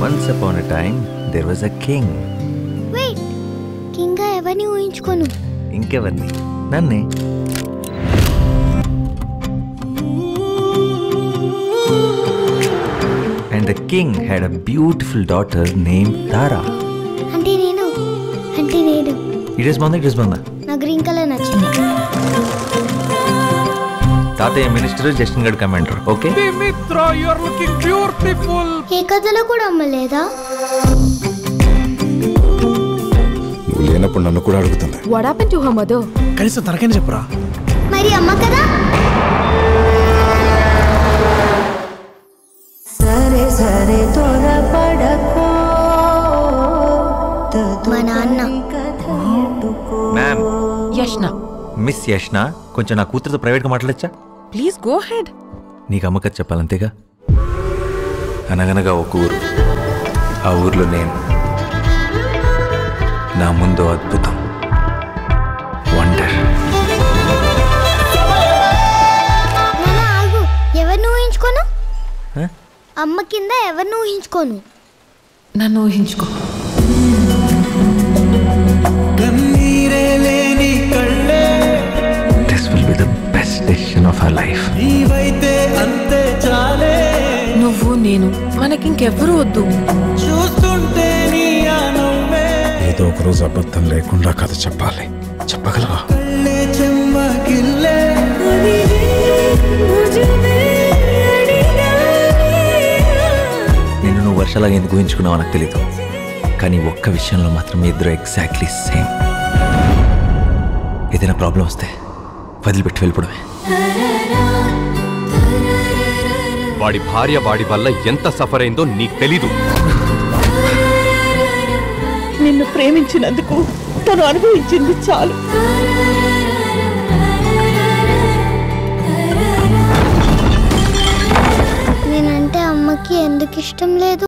Once upon a time, there was a king. Wait, king గా ఎవరిని ఊహించుకోను? ఇంకెవర్ని? నన్నే. And the king had a beautiful daughter named Tara. అంటే నేను. It is Banda. నా green colour నచ్చింది. తాతయ్య మినిస్టర్, జస్టిన్ గడ్ commander. Okay Dimitra, you are looking beautiful. ఏ కథలో కూడా అమ్మలేదా? నువ్వు లేనప్పుడు నన్ను కూడా అడుగుతుంది. What happened to her mother? కనీసం తనకైనా చెప్పరా? మరి అమ్మ కదా? సరే త్వరపడకో మా నాన్న. మ్యామ్, యష్న, మిస్ యష్న, కొంచెం నా కూతురుతో ప్రైవేట్గా మాట్లాడచ్చా? Please go head. నీకు అమ్మ కథ చెప్పాలంతేగా. అనగనగా ఒక ఊరు, ఆ ఊర్లో నేను. నా ముందు అద్భుతం, వండర్. నాన్న ఆగు, ఎవరిని ఊహించుకోను? Huh? అమ్మ కింద ఎవరిని ఊహించుకోను? నన్ను ఊహించుకో. This will be the best decision of our life. నువ్వు నేను, మనకింకెవ్వరూ వద్దు. ఏదో ఒక రోజు అబద్ధం లేకుండా కథ చెప్పాలి. చెప్పగలవా? నేను నువ్వు వర్షాలాగా ఎందుకు ఊహించుకున్నావో నాకు తెలీదు, కానీ ఒక్క విషయంలో మాత్రం మీ ఇద్దరు ఎగ్జాక్ట్లీ సేమ్. ఏదైనా ప్రాబ్లం వస్తే వదిలిపెట్టి వెళ్ళిపోవడమే. వాడి భార్య వాడి వల్ల ఎంత సఫర్ అయిందో నీకు తెలీదు. నిన్ను ప్రేమించినందుకు తను అనుభవించింది చాలు. నేనంటే అమ్మకి ఎందుకు ఇష్టం లేదు?